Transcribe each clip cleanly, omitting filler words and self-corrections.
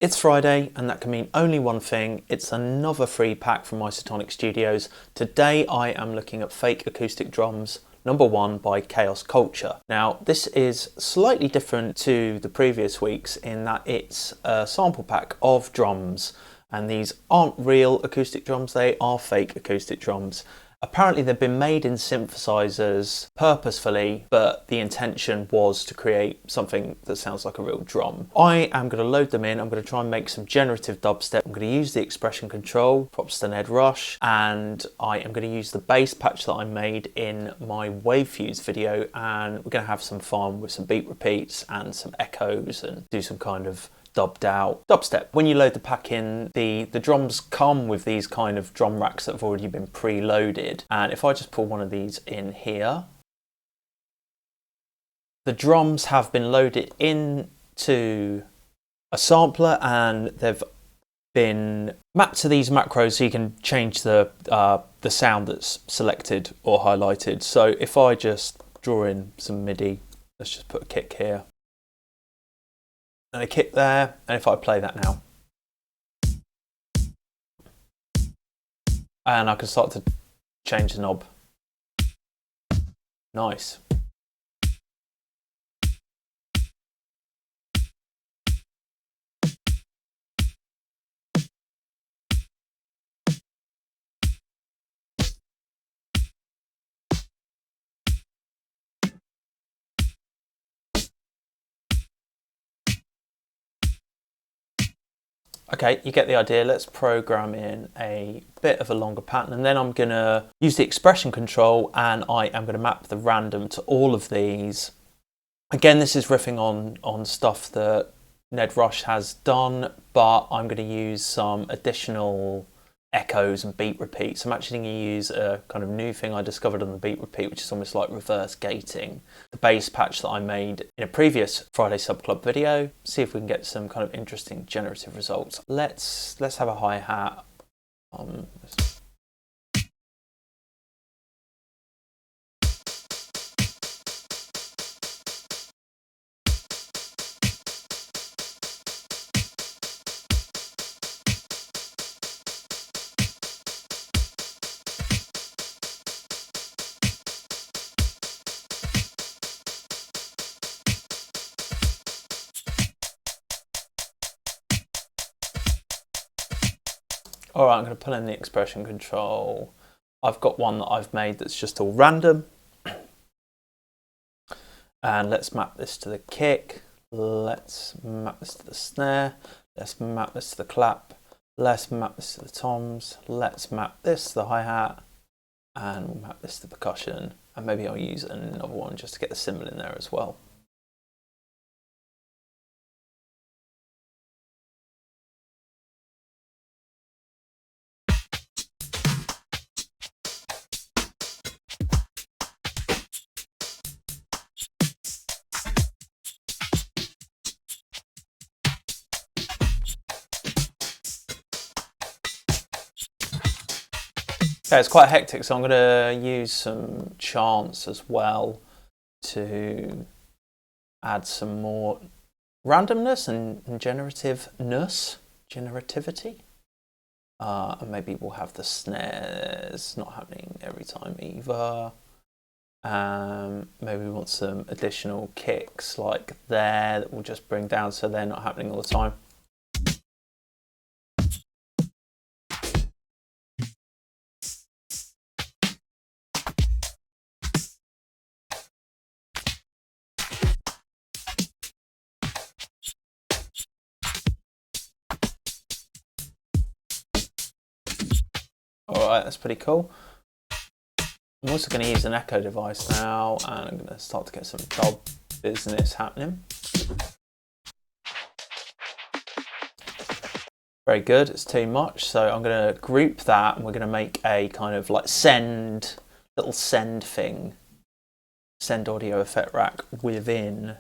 It's Friday, and that can mean only one thing. It's another free pack from Isotonic Studios. Today I am looking at Fake Acoustic Drums #1 by Chaos Culture. Now, this is slightly different to the previous weeks in that it's a sample pack of drums, and these aren't real acoustic drums, they are fake acoustic drums. Apparently they've been made in synthesizers purposefully, but the intention was to create something that sounds like a real drum. I am going to load them in. I'm going to try and make some generative dubstep. I'm going to use the expression control, props to Ned Rush, and I am going to use the bass patch that I made in my Wave Fuse video, and we're going to have some fun with some beat repeats and some echoes and do some kind of dubbed out dubstep. When you load the pack in, the drums come with these kind of drum racks that have already been preloaded, and if I just pull one of these in here, the drums have been loaded into a sampler and they've been mapped to these macros so you can change the sound that's selected or highlighted. So if I just draw in some MIDI, let's just put a kick here and a kick there, and if I play that now, and I can start to change the knob. Nice. Okay, you get the idea. Let's program in a bit of a longer pattern, and then I'm going to use the expression control and I am going to map the random to all of these. Again, this is riffing on stuff that Ned Rush has done, but I'm going to use some additional echoes and beat repeats. I'm actually going to use a kind of new thing I discovered on the beat repeat, which is almost like reverse gating. The bass patch that I made in a previous Friday Sub Club video. See if we can get some kind of interesting generative results. Let's have a hi-hat. All right, I'm going to pull in the expression control. I've got one that I've made that's just all random. And let's map this to the kick. Let's map this to the snare. Let's map this to the clap. Let's map this to the toms. Let's map this to the hi-hat. And we'll map this to percussion. And maybe I'll use another one just to get the cymbal in there as well. Okay, it's quite hectic, so I'm going to use some chants as well to add some more randomness and generativity. And maybe we'll have the snares not happening every time either. Maybe we want some additional kicks like there that we'll just bring down so they're not happening all the time. Alright, that's pretty cool. I'm also going to use an echo device now, and I'm going to start to get some dub business happening. Very good, it's too much, so I'm going to group that and we're going to make a kind of like little send thing, send audio effect rack within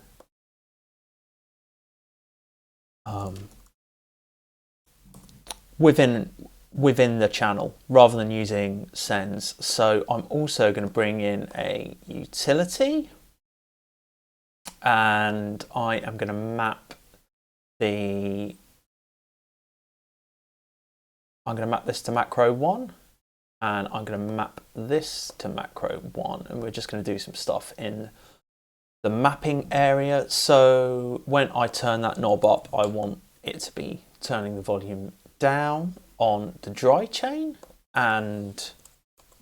within the channel rather than using sends. So I'm also going to bring in a utility, and I am going to map the I'm going to map this to macro 1, and I'm going to map this to macro 1, and we're just going to do some stuff in the mapping area. So when I turn that knob up, I want it to be turning the volume down on the dry chain and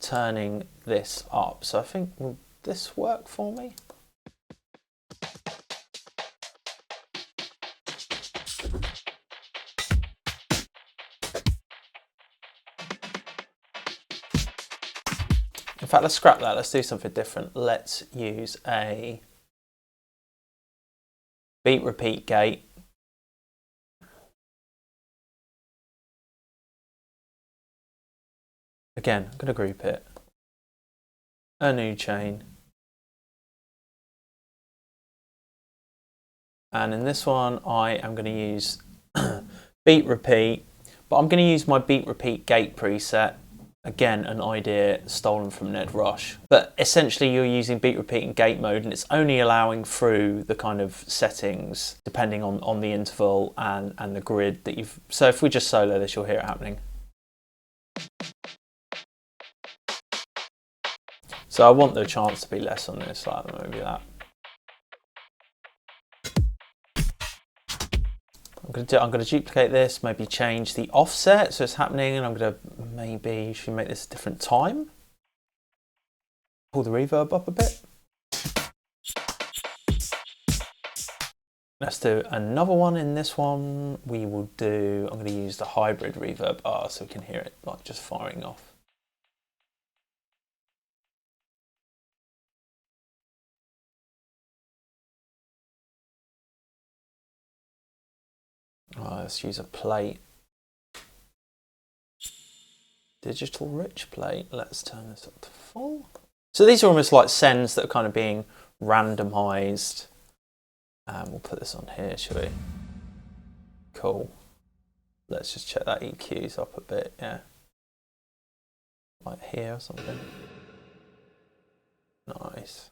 turning this up. So I think, will this work for me? In fact, let's scrap that. Let's do something different. Let's use a beat repeat gate. Again, I'm going to group it. A new chain. And in this one, I am going to use beat repeat, but I'm going to use my beat repeat gate preset. Again, an idea stolen from Ned Rush. But essentially you're using beat repeat in gate mode, and it's only allowing through the kind of settings depending on the interval and the grid that you've... So if we just solo this, you'll hear it happening. So I want the chance to be less on this, like maybe that. I'm going to duplicate this, maybe change the offset so it's happening, and I'm going to maybe should make this a different time. Pull the reverb up a bit. Let's do another one. In this one, we will do, I'm going to use the hybrid reverb R so we can hear it like just firing off. Let's use a plate. Digital rich plate. Let's turn this up to full. So these are almost like sends that are kind of being randomized. We'll put this on here, shall we? Cool. Let's just check that EQ's up a bit, yeah. Like here or something. Nice.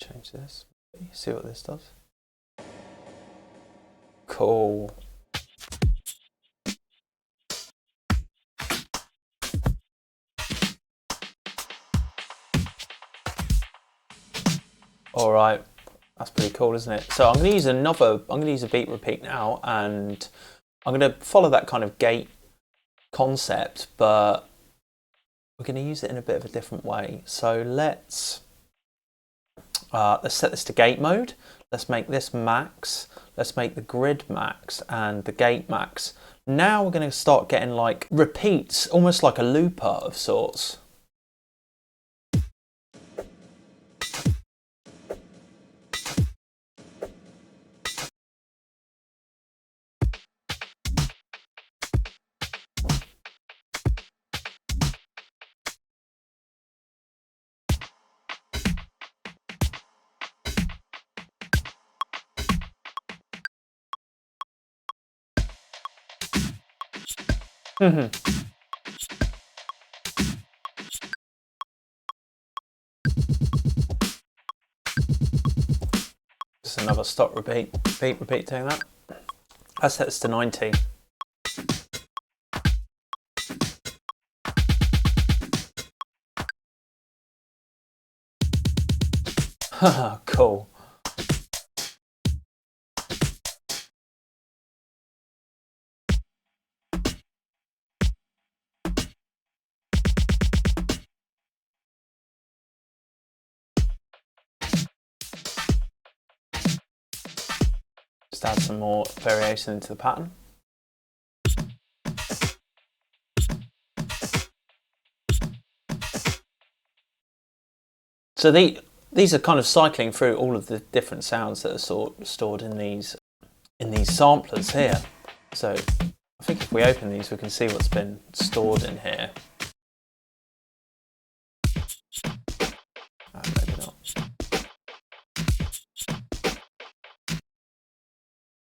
Change this, see what this does. Cool. All right, that's pretty cool, isn't it? So I'm going to use a beat repeat now, and I'm going to follow that kind of gate concept, but we're going to use it in a bit of a different way. So let's set this to gate mode. Let's make this max. Let's make the grid max and the gate max. Now we're going to start getting like repeats, almost like a looper of sorts. Just another stop repeat, beat repeat doing that. Let's set this to 90. Cool. Just add some more variation into the pattern. So these are kind of cycling through all of the different sounds that are stored in these samplers here. So I think if we open these, we can see what's been stored in here. Maybe not.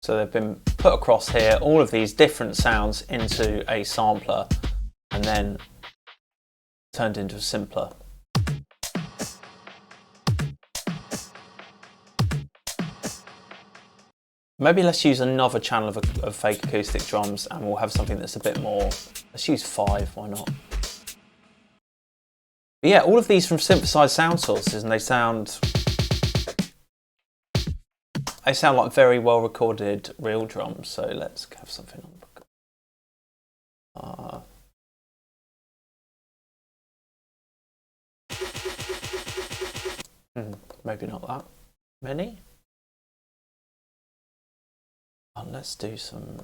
So they've been put across here, all of these different sounds into a sampler and then turned into a simpler. Maybe let's use another channel of Fake Acoustic Drums, and we'll have something that's a bit more, let's use 5, why not? But yeah, all of these from synthesized sound sources, and they sound like very well recorded real drums. So let's have something on. Maybe not that many. Let's do some.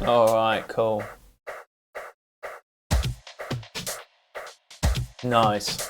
All right, cool. Nice.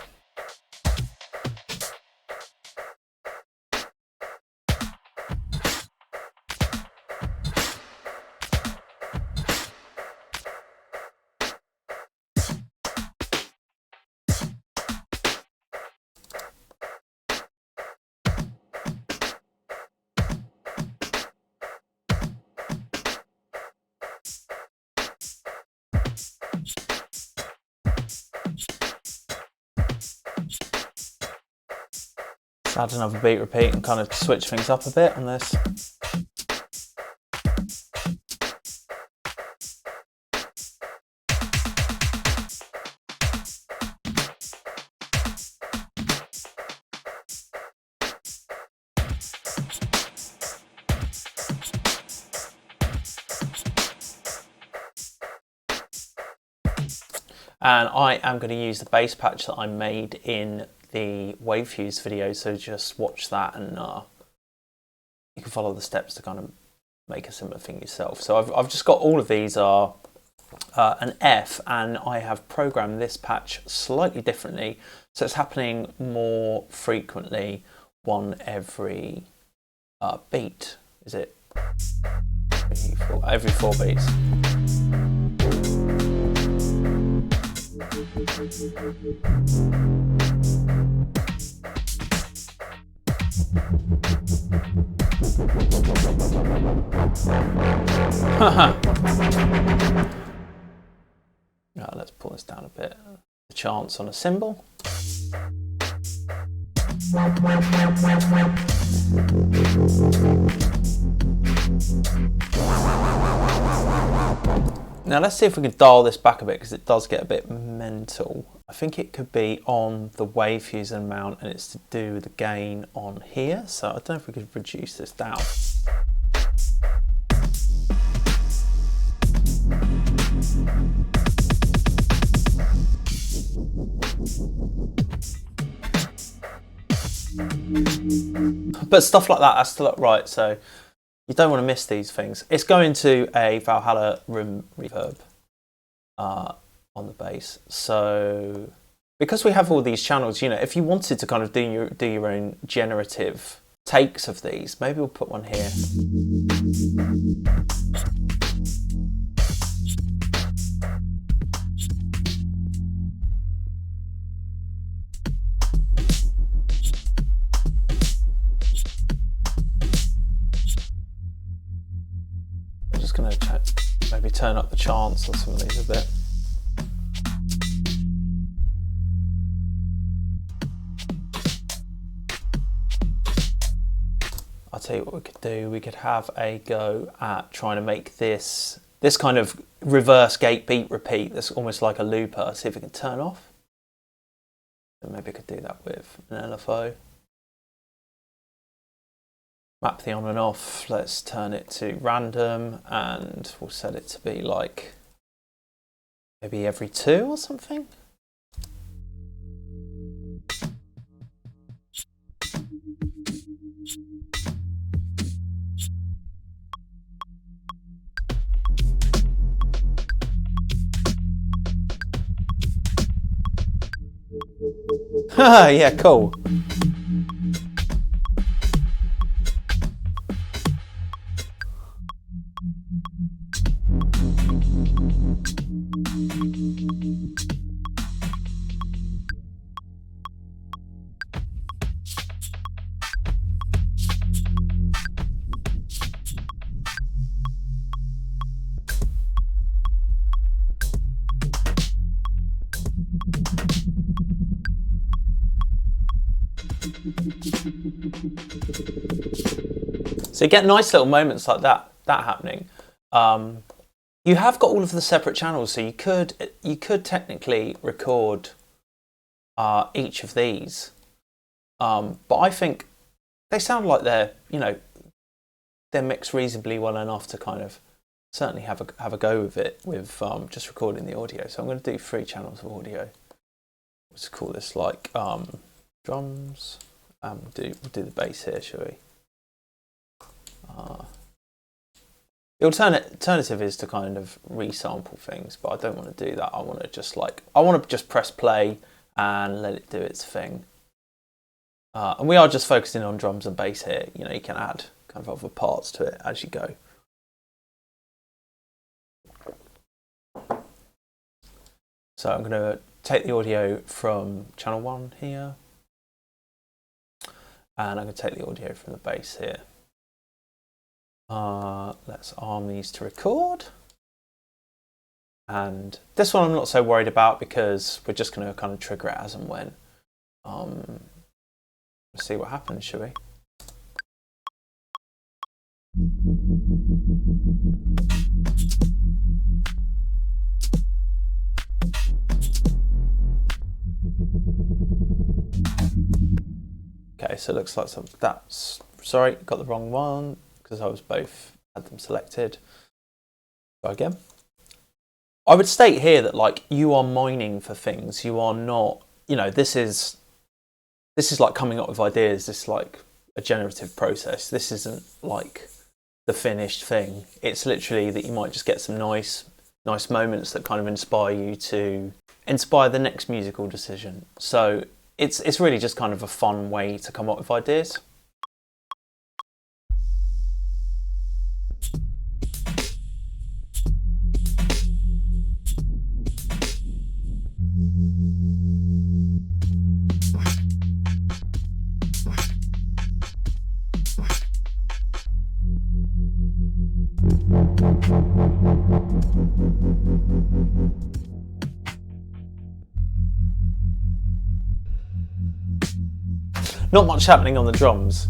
Add another beat repeat and kind of switch things up a bit on this. And I am going to use the bass patch that I made in the Wavefuse video, so just watch that and you can follow the steps to kind of make a similar thing yourself. So I've just got all of these are an F, and I have programmed this patch slightly differently, so it's happening more frequently, one every beat. Is it every 4 beats? Right, let's pull this down a bit. The chance on a cymbal. Now let's see if we can dial this back a bit, because it does get a bit mental. I think it could be on the Wavefuse amount, and it's to do with the gain on here. So I don't know if we could reduce this down. But stuff like that has to look right, so you don't want to miss these things. It's going to a Valhalla room reverb on the bass. So because we have all these channels, you know, if you wanted to kind of do your own generative takes of these, maybe we'll put one here. I'm just going to maybe turn up the chance on some of these a bit. I'll tell you what we could do. We could have a go at trying to make this kind of reverse gate beat repeat that's almost like a looper. See if we can turn off. And maybe I could do that with an LFO. Map the on and off. Let's turn it to random, and we'll set it to be like maybe every 2 or something. Yeah, cool. So you get nice little moments like that happening. You have got all of the separate channels, so you could technically record each of these, but I think they sound like they're mixed reasonably well enough to kind of certainly have a go with it with just recording the audio. So I'm going to do 3 channels of audio. Let's call this like drums. We'll do the bass here, shall we? The alternative is to kind of resample things, but I don't want to do that. I want to just press play and let it do its thing. And we are just focusing on drums and bass here. You know, you can add kind of other parts to it as you go. So I'm going to take the audio from channel 1 here, and I'm going to take the audio from the bass here. Let's arm these to record. And this one I'm not so worried about because we're just going to kind of trigger it as and when. Let's see what happens, shall we? Okay, so it looks like sorry, got the wrong one because I was had them selected. Go again. I would state here that like you are mining for things. You are not, this is like coming up with ideas. This is like a generative process. This isn't like the finished thing. It's literally that you might just get some nice moments that kind of inspire the next musical decision. So it's really just kind of a fun way to come up with ideas. Not much happening on the drums.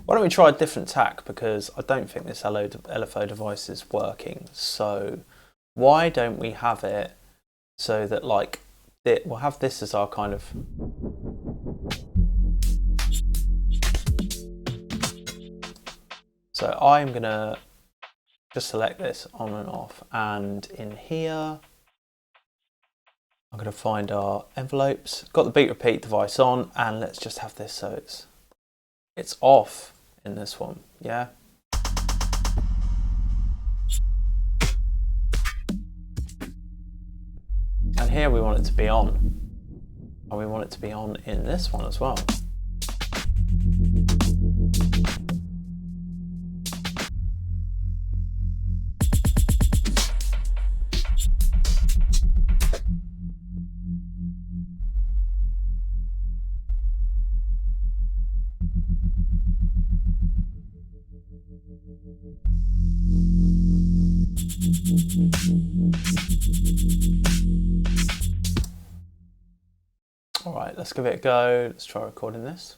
Why don't we try a different tack, because I don't think this LFO device is working. So why don't we have it so that like we'll have this as our kind of so I'm gonna just select this on and off, and in here I'm gonna find our envelopes, got the beat repeat device on, and let's just have this so it's off in this one, yeah. And here we want it to be on, and we want it to be on in this one as well. All right, let's give it a go. Let's try recording this.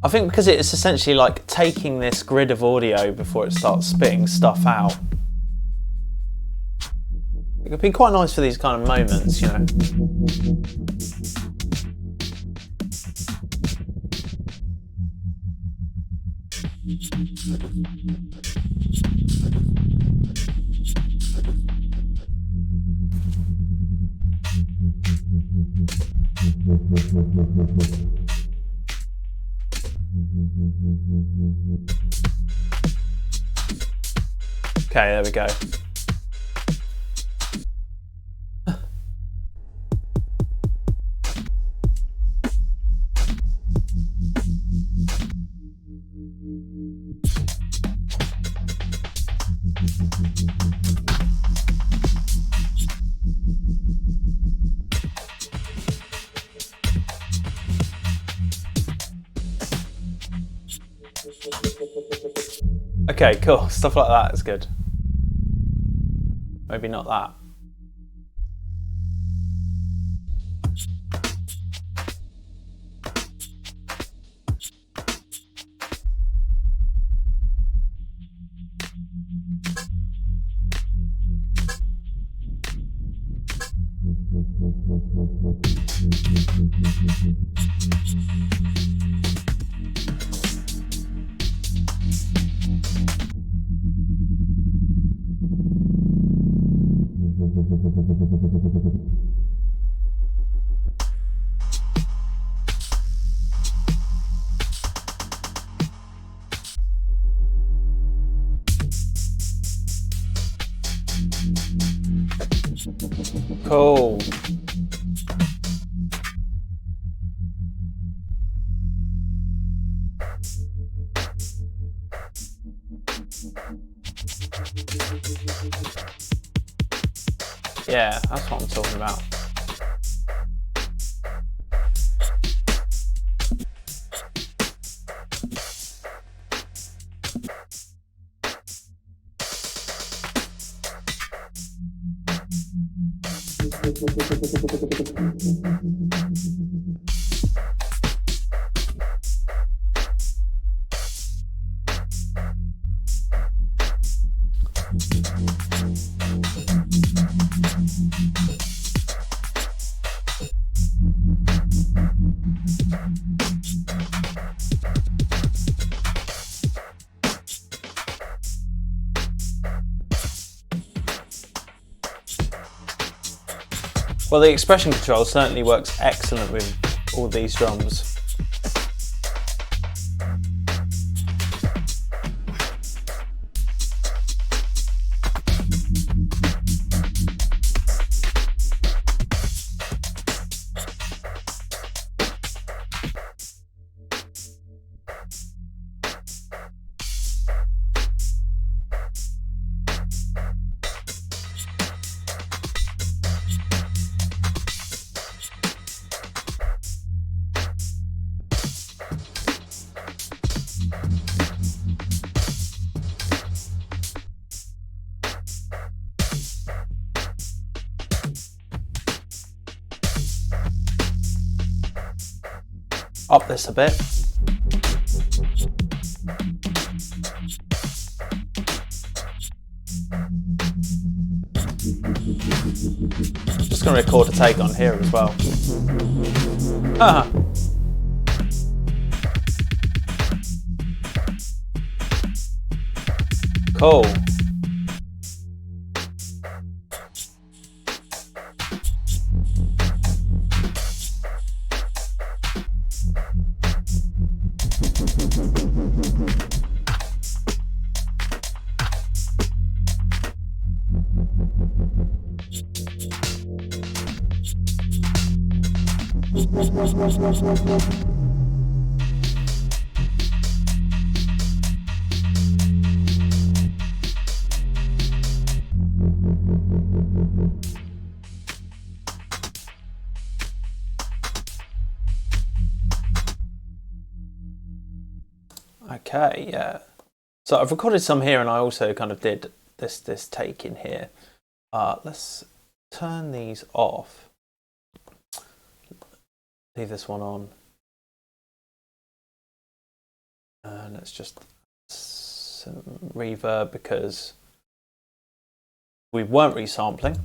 I think because it's essentially like taking this grid of audio before it starts spitting stuff out. It could be quite nice for these kind of moments, you know. Okay, there we go. Okay, cool. Stuff like that is good. Maybe not that. Cool. Yeah, that's what I'm talking about. Well, the expression control certainly works excellent with all these drums. Up this a bit. Just going to record a take on here as well. Haha. Cool. Okay, yeah. So I've recorded some here, and I also kind of did this take in here. Let's turn these off. Leave this one on. And let's just some reverb because we weren't resampling.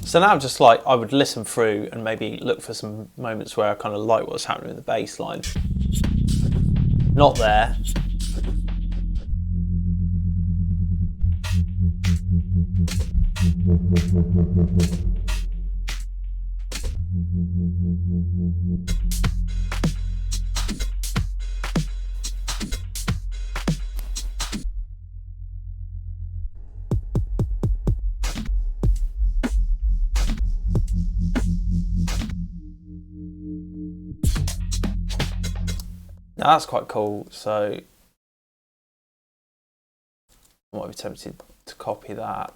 So now I'm just like, I would listen through and maybe look for some moments where I kind of like what's happening with the bass line. Not there. Now that's quite cool, so I might be tempted to copy that.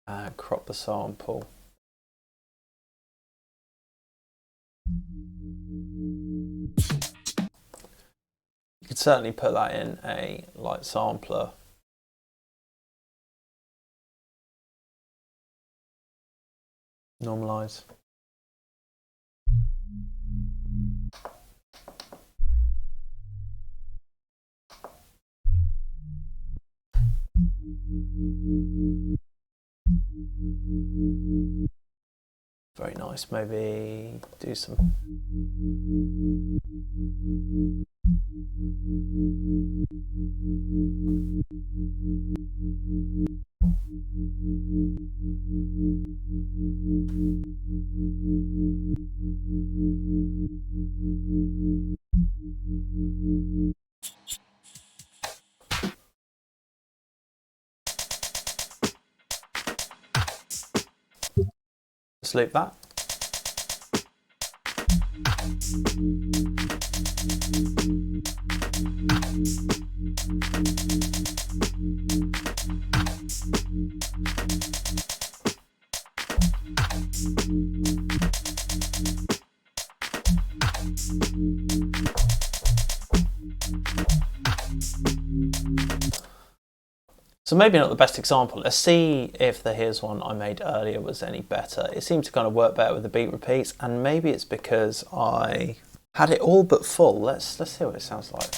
and crop the sample. You could certainly put that in a light sampler. Normalize. Very nice. Maybe do some. Just loop that. So maybe not the best example. Let's see if the Here's One I made earlier was any better. It seemed to kind of work better with the beat repeats, and maybe it's because I had it all but full. Let's see what it sounds like.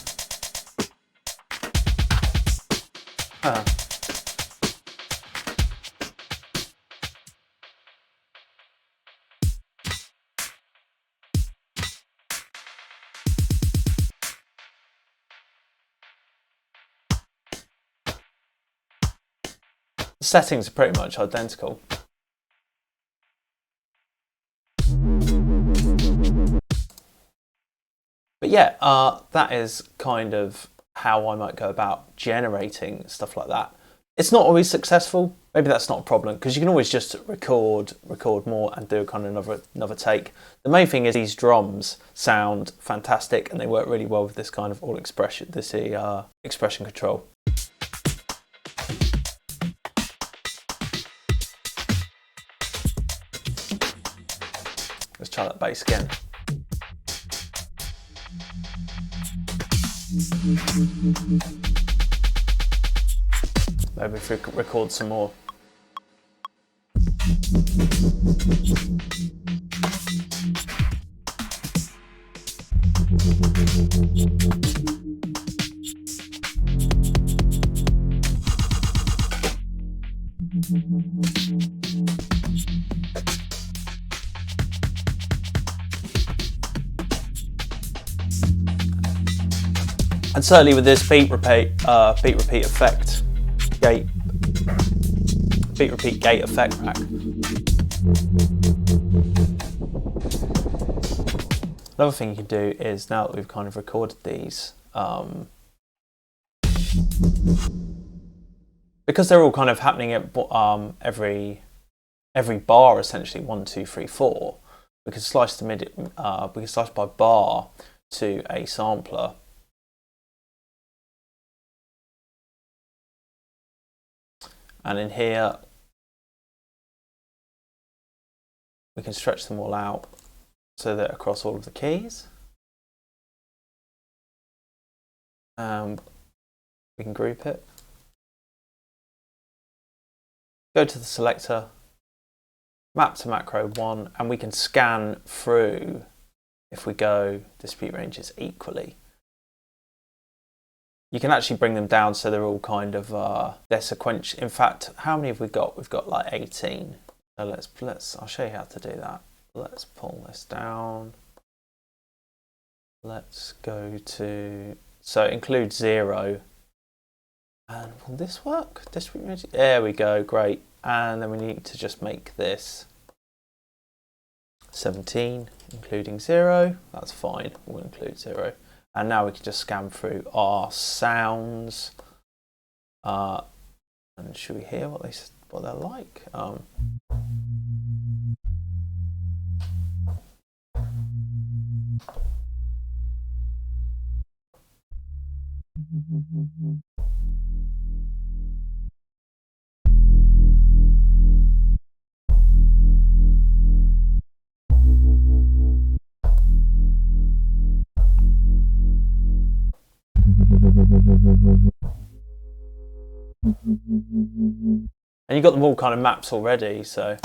The settings are pretty much identical. But yeah, that is kind of how I might go about generating stuff like that. It's not always successful. Maybe that's not a problem, because you can always just record more and do kind of another take. The main thing is these drums sound fantastic and they work really well with this kind of expression control. Let's try that bass again. Maybe if we could record some more. And certainly with this beat repeat effect gate, beat repeat gate effect rack. Another thing you can do is, now that we've kind of recorded these, because they're all kind of happening at every bar, essentially 1, 2, 3, 4. We can slice the MIDI. We can slice by bar to a sampler. And in here, we can stretch them all out so that across all of the keys. We can group it. Go to the selector, map to macro 1, and we can scan through if we go dispute ranges equally. You can actually bring them down so they're all kind of they're sequential. In fact, how many have we got? We've got like 18. So I'll show you how to do that. Let's pull this down. Let's go to, so include 0. And will this work? Dispute ranges? There we go, great. And then we need to just make this 17, including 0. That's fine. We'll include 0. And now we can just scan through our sounds. And should we hear what they're like? And you've got them all kind of maps already, so.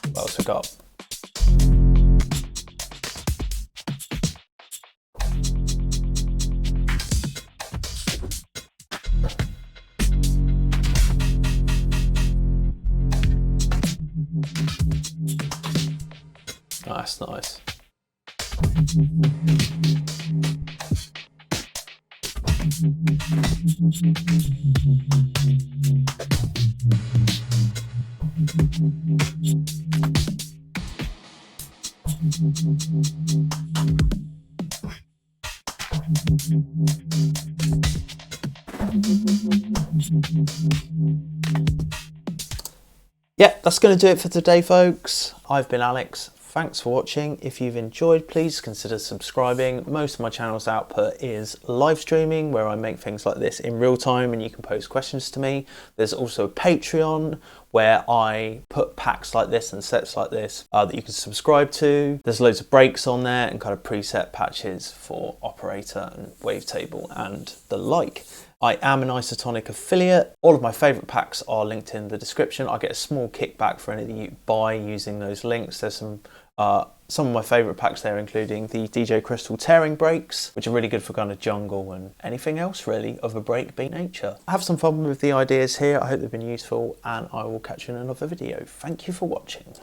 What else we got? Oh, that's nice. Yeah, that's going to do it for today, folks. I've been Alex. Thanks for watching. If you've enjoyed, please consider subscribing. Most of my channel's output is live streaming, where I make things like this in real time and you can post questions to me. There's also a Patreon where I put packs like this and sets like this that you can subscribe to. There's loads of breaks on there and kind of preset patches for operator and wavetable and the like. I am an Isotonic affiliate. All of my favourite packs are linked in the description. I get a small kickback for anything you buy using those links. There's some of my favourite packs there, including the DJ Crystal tearing breaks, which are really good for kind of jungle and anything else really of a breakbeat nature. Have some fun with the ideas here. I hope they've been useful, and I will catch you in another video. Thank you for watching.